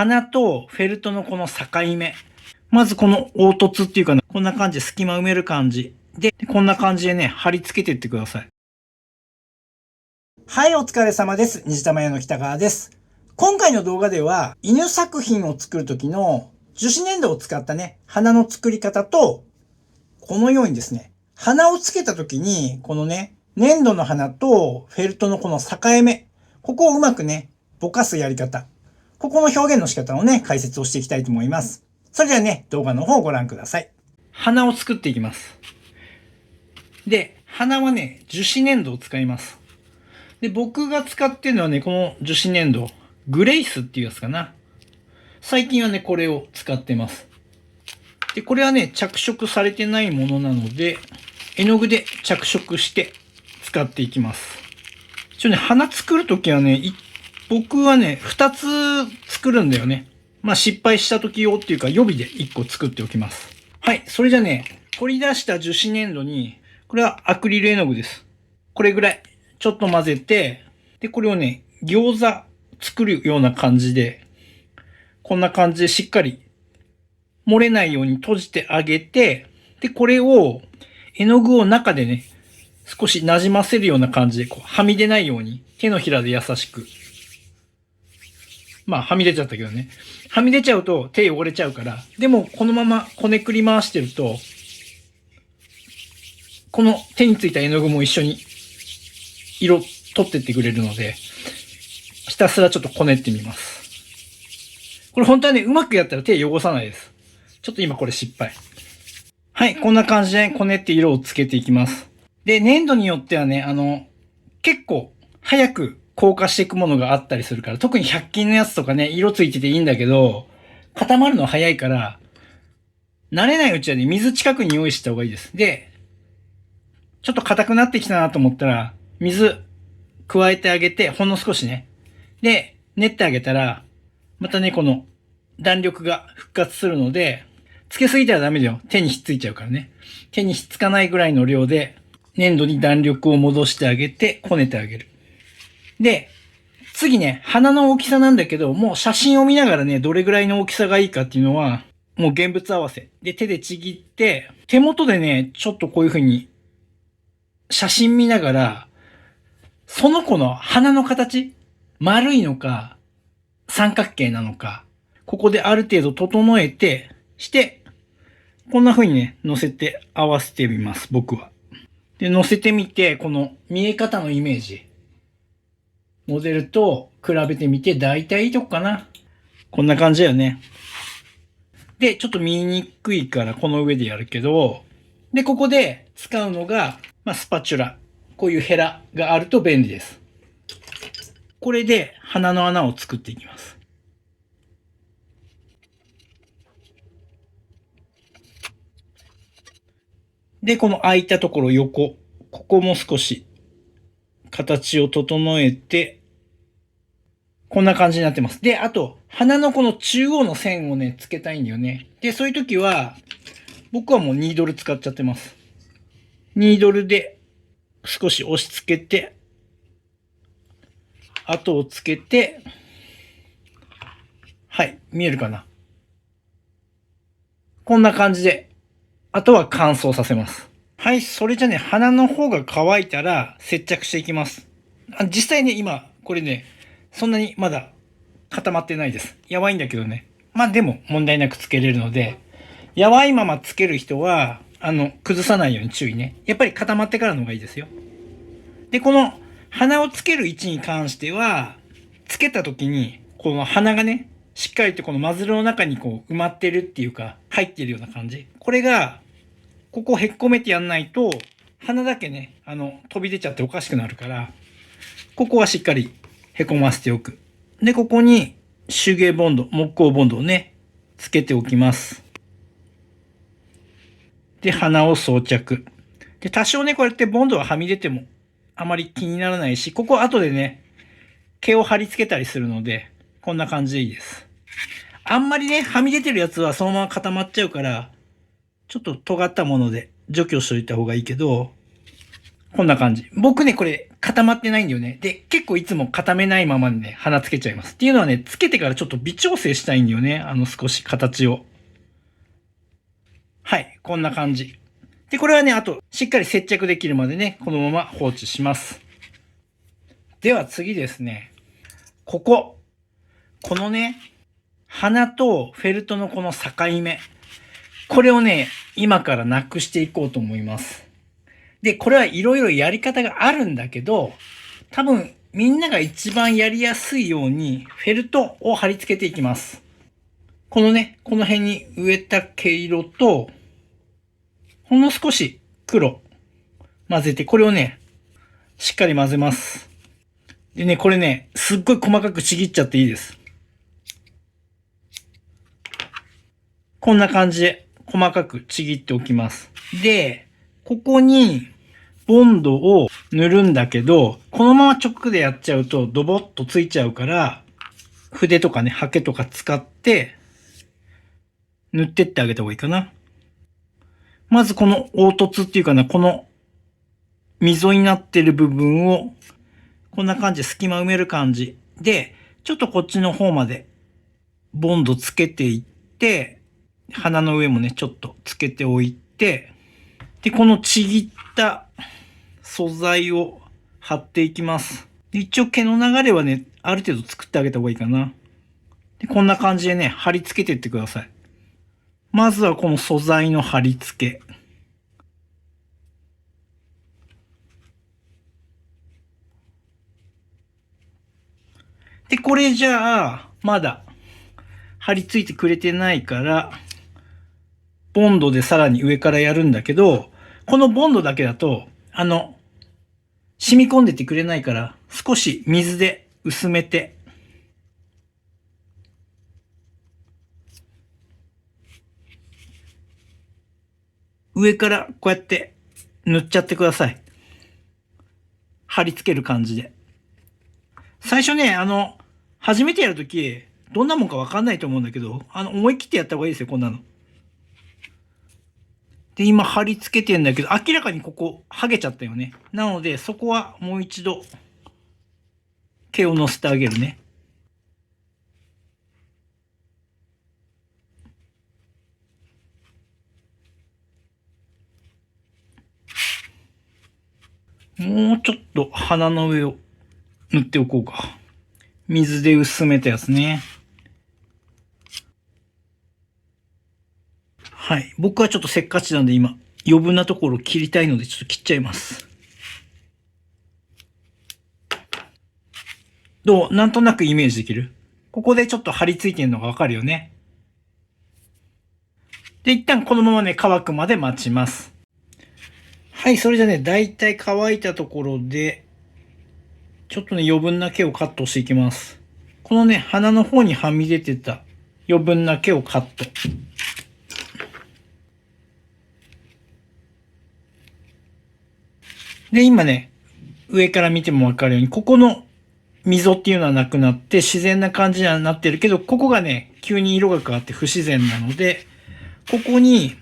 鼻とフェルトのこの境目。まずこの凹凸っていうかね、こんな感じで隙間埋める感じ。で、こんな感じでね、貼り付けていってください。はい、お疲れ様です。虹玉屋の北川です。今回の動画では、犬作品を作る時の樹脂粘土を使ったね、花の作り方と、このようにですね、花をつけた時に、このね、粘土の花とフェルトのこの境目、ここをうまくね、ぼかすやり方。ここの表現の仕方をね、解説をしていきたいと思います。それではね、動画の方をご覧ください。花を作っていきます。で、花はね、樹脂粘土を使います。で、僕が使ってるのはね、この樹脂粘土、グレイスっていうやつかな。最近はね、これを使ってます。で、これはね、着色されてないものなので、絵の具で着色して使っていきます。花作るときはね、僕はね、2つ作るんだよね。まあ失敗した時用っていうか予備で1個作っておきます。はい、それじゃね、取り出した樹脂粘土に、これはアクリル絵の具です。これぐらい、ちょっと混ぜて、で、これをね、餃子作るような感じで、こんな感じでしっかり漏れないように閉じてあげて、で、これを絵の具を中でね、少し馴染ませるような感じで、こう、はみ出ないように、手のひらで優しく。まあ、はみ出ちゃったけどね。はみ出ちゃうと手汚れちゃうから、でもこのままこねくり回してると、この手についた絵の具も一緒に色取ってってくれるので、ひたすらちょっとこねってみます。これ本当はね、うまくやったら手汚さないです。ちょっと今これ失敗。はい、こんな感じでこねって色をつけていきます。で、粘土によってはね、結構早く硬化していくものがあったりするから、特に100均のやつとかね、色ついてていいんだけど、固まるの早いから、慣れないうちはね、水近くに用意した方がいいです。で、ちょっと硬くなってきたなと思ったら、水加えてあげて、ほんの少しね。で、練ってあげたら、またね、この弾力が復活するので、つけすぎたらダメだよ。手にひっついちゃうからね。手にひっつかないぐらいの量で、粘土に弾力を戻してあげて、こねてあげる。で、次ね、花の大きさなんだけど、もう写真を見ながらね、どれぐらいの大きさがいいかっていうのは、もう現物合わせ。で、手でちぎって、手元でね、ちょっとこういう風に、写真見ながら、その子の花の形、丸いのか、三角形なのか、ここである程度整えて、して、こんな風にね、乗せて合わせてみます、僕は。で、乗せてみて、この見え方のイメージ。モデルと比べてみて、だいたいいいとこかな。こんな感じだよね。で、ちょっと見にくいからこの上でやるけど、で、ここで使うのが、スパチュラ。こういうヘラがあると便利です。これで鼻の穴を作っていきます。で、この空いたところ横、ここも少し形を整えて、こんな感じになってます。で、あと、鼻のこの中央の線をね、つけたいんだよね。で、そういう時は、僕はもうニードル使っちゃってます。ニードルで少し押し付けて、後をつけて、はい、見えるかな。こんな感じで、あとは乾燥させます。はい、それじゃね、鼻の方が乾いたら接着していきます。実際ね、今、これね、そんなにまだ固まってないです。やばいんだけどね。まあでも問題なくつけれるので、やばいままつける人は、崩さないように注意ね。やっぱり固まってからの方がいいですよ。で、この鼻をつける位置に関しては、つけた時に、この鼻がね、しっかりとこのマズルの中にこう埋まってるっていうか、入ってるような感じ。これが、ここをへっこめてやんないと、鼻だけね、飛び出ちゃっておかしくなるから、ここはしっかりへこませておく。で、ここに手芸ボンド、木工ボンドをね、つけておきます。で、鼻を装着。で、多少ね、こうやってボンドがはみ出てもあまり気にならないし、ここ後でね、毛を貼り付けたりするので、こんな感じでいいです。あんまりね、はみ出てるやつはそのまま固まっちゃうから、ちょっと尖ったもので除去しといた方がいいけど、こんな感じ。僕ね、これ固まってないんだよね。で、結構いつも固めないままでね、鼻つけちゃいます。っていうのはね、つけてからちょっと微調整したいんだよね。少し形を。はい、こんな感じ。で、これはね、あと、しっかり接着できるまでね、このまま放置します。では次ですね。このね、鼻とフェルトのこの境目。これをね、今からなくしていこうと思います。で、これはいろいろやり方があるんだけど、多分みんなが一番やりやすいようにフェルトを貼り付けていきます。このね、この辺に植えた毛色と、ほんの少し黒混ぜて、これをね、しっかり混ぜます。でね、これね、すっごい細かくちぎっちゃっていいです。こんな感じで細かくちぎっておきます。で、ここにボンドを塗るんだけど、このまま直でやっちゃうとドボッとついちゃうから、筆とかね、ハケとか使って塗ってってあげた方がいいかな。まずこの凹凸っていうかな、この溝になってる部分をこんな感じで隙間埋める感じで、ちょっとこっちの方までボンドつけていって、鼻の上もね、ちょっとつけておいて、で、このちぎった素材を貼っていきます。一応毛の流れはね、ある程度作ってあげた方がいいかな。で、こんな感じでね、貼り付けていってください。まずはこの素材の貼り付け。で、これじゃあ、まだ貼り付いてくれてないから、ボンドでさらに上からやるんだけど、このボンドだけだと、染み込んでてくれないから、少し水で薄めて、上からこうやって塗っちゃってください。貼り付ける感じで。最初ね、初めてやるとき、どんなもんかわかんないと思うんだけど、思い切ってやった方がいいですよ、こんなの。で、今貼り付けてんだけど、明らかにここ、剥げちゃったよね。なので、そこはもう一度、毛を乗せてあげるね。もうちょっと鼻の上を塗っておこうか。水で薄めたやつね。はい。僕はちょっとせっかちなんで今、余分なところを切りたいのでちょっと切っちゃいます。どう？なんとなくイメージできる？ここでちょっと張り付いてるのがわかるよね。で、一旦このままね、乾くまで待ちます。はい、それじゃね、だいたい乾いたところで、ちょっとね、余分な毛をカットしていきます。このね、鼻の方にはみ出てた余分な毛をカット。で、今ね、上から見てもわかるように、ここの溝っていうのはなくなって自然な感じにはなってるけど、ここがね、急に色が変わって不自然なので、ここに、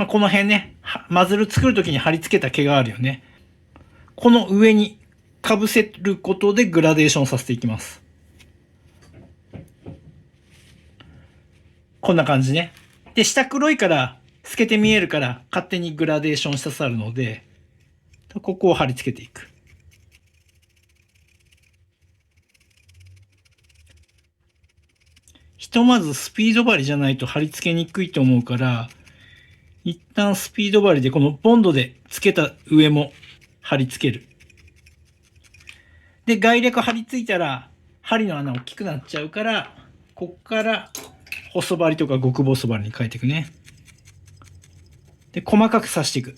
この辺ね、マズル作るときに貼り付けた毛があるよね。この上に被せることでグラデーションさせていきます。こんな感じね。で、下黒いから、透けて見えるから、勝手にグラデーションしさせるので、ここを貼り付けていく。ひとまずスピード針じゃないと貼り付けにくいと思うから、一旦スピード針でこのボンドで付けた上も貼り付ける。で、概略貼り付いたら、針の穴大きくなっちゃうから、こっから細針とか極細針に変えていくね。で、細かく刺していく。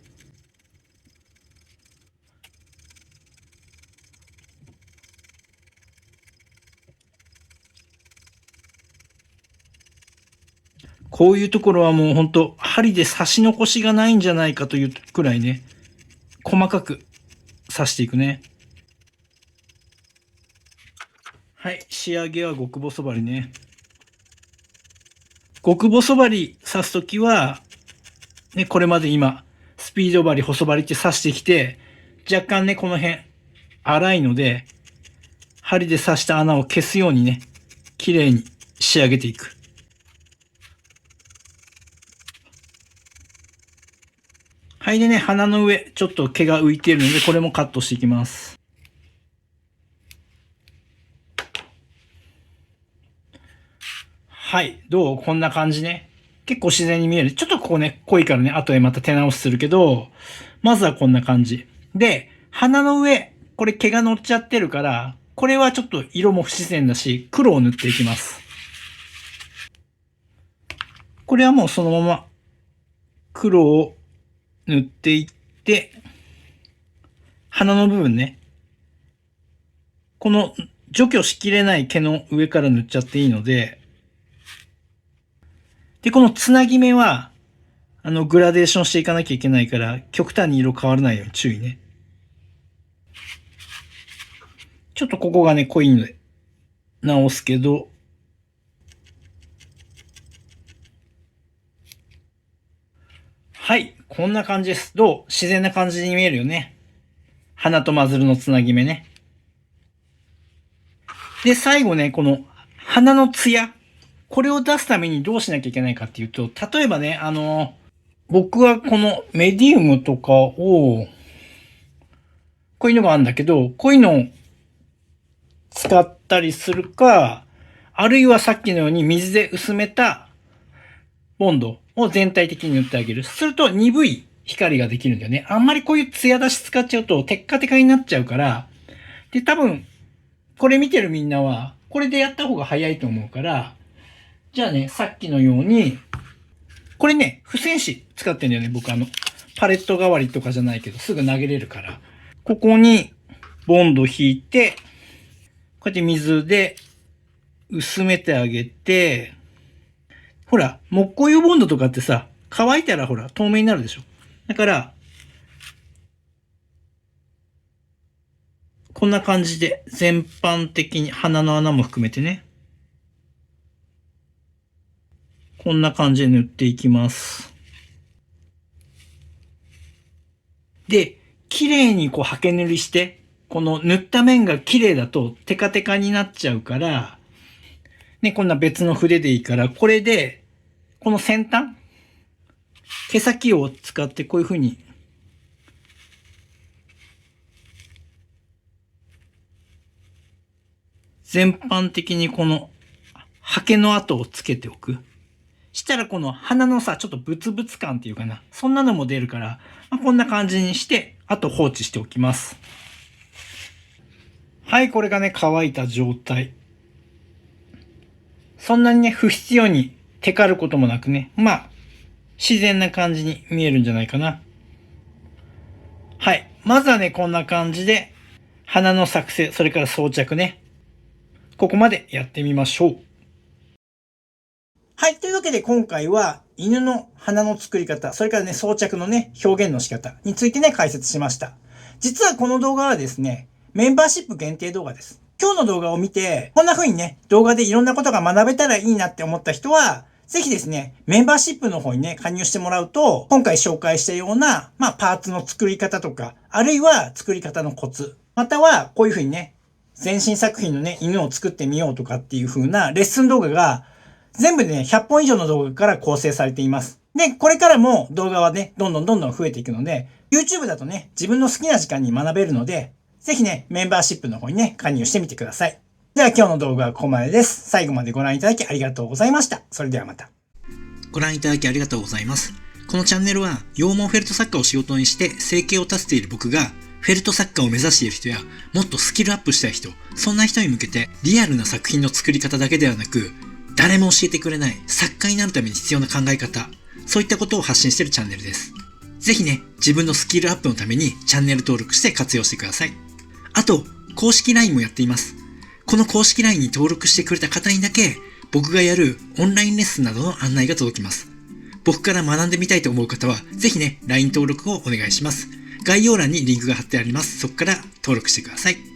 こういうところはもうほんと針で刺し残しがないんじゃないかというくらいね、細かく刺していくね。はい、仕上げは極細針ね。極細針刺すときは、ね、これまで今、スピード針、細針って刺してきて、若干ね、この辺、粗いので、針で刺した穴を消すようにね、綺麗に仕上げていく。はい。でね、鼻の上、ちょっと毛が浮いているので、これもカットしていきます。はい。どう？こんな感じね。結構自然に見える。ちょっとここね、濃いからね、後でまた手直しするけど、まずはこんな感じ。で、鼻の上、これ毛が乗っちゃってるから、これはちょっと色も不自然だし、黒を塗っていきます。これはもうそのまま黒を塗っていって、鼻の部分ね、この除去しきれない毛の上から塗っちゃっていいので、で、このつなぎ目は、グラデーションしていかなきゃいけないから、極端に色変わらないように注意ね。ちょっとここがね、濃いので、直すけど、はい。こんな感じです。どう？自然な感じに見えるよね。鼻とマズルのつなぎ目ね。で、最後ね、この鼻のツヤ。これを出すためにどうしなきゃいけないかっていうと、例えばね、僕はこのメディウムとかを、こういうのがあるんだけど、こういうのを使ったりするか、あるいはさっきのように水で薄めたボンドを全体的に塗ってあげる。すると鈍い光ができるんだよね。あんまりこういう艶出し使っちゃうとテッカテカになっちゃうから、で、多分、これ見てるみんなは、これでやった方が早いと思うから、じゃあね、さっきのように、これね、付箋紙使ってんだよね、僕パレット代わりとかじゃないけど、すぐ投げれるから。ここに、ボンド引いて、こうやって水で薄めてあげて、ほら、木工用ボンドとかってさ、乾いたらほら、透明になるでしょ。だから、こんな感じで全般的に鼻の穴も含めてね。こんな感じで塗っていきます。で、綺麗にこう刷毛塗りして、この塗った面が綺麗だとテカテカになっちゃうから、ね、こんな別の筆でいいから、これで、この先端、毛先を使ってこういう風に、全般的にこの刷毛の跡をつけておく。したらこの鼻のさ、ちょっとブツブツ感っていうかな。そんなのも出るから、こんな感じにして、あと放置しておきます。はい、これがね、乾いた状態。そんなにね、不必要にテカることもなくね、自然な感じに見えるんじゃないかな。はい。まずはね、こんな感じで、鼻の作成、それから装着ね。ここまでやってみましょう。はい。というわけで今回は犬の鼻の作り方、それからね、装着のね、表現の仕方についてね、解説しました。実はこの動画はですね、メンバーシップ限定動画です。今日の動画を見て、こんな風にね、動画でいろんなことが学べたらいいなって思った人は、ぜひですね、メンバーシップの方にね、加入してもらうと、今回紹介したような、パーツの作り方とか、あるいは作り方のコツ、またはこういう風にね、全身作品のね、犬を作ってみようとかっていう風なレッスン動画が、全部でね、100本以上の動画から構成されています。で、これからも動画はね、どんどん増えていくので、YouTube だとね、自分の好きな時間に学べるので、ぜひね、メンバーシップの方にね、加入してみてください。では今日の動画はここまでです。最後までご覧いただきありがとうございました。それではまた。ご覧いただきありがとうございます。このチャンネルは羊毛フェルト作家を仕事にして生計を立てている僕がフェルト作家を目指している人やもっとスキルアップしたい人、そんな人に向けてリアルな作品の作り方だけではなく誰も教えてくれない作家になるために必要な考え方、そういったことを発信しているチャンネルです。ぜひね、自分のスキルアップのためにチャンネル登録して活用してください。あと、公式 LINE もやっています。この公式 LINE に登録してくれた方にだけ僕がやるオンラインレッスンなどの案内が届きます。僕から学んでみたいと思う方は、ぜひね、LINE 登録をお願いします。概要欄にリンクが貼ってあります。そこから登録してください。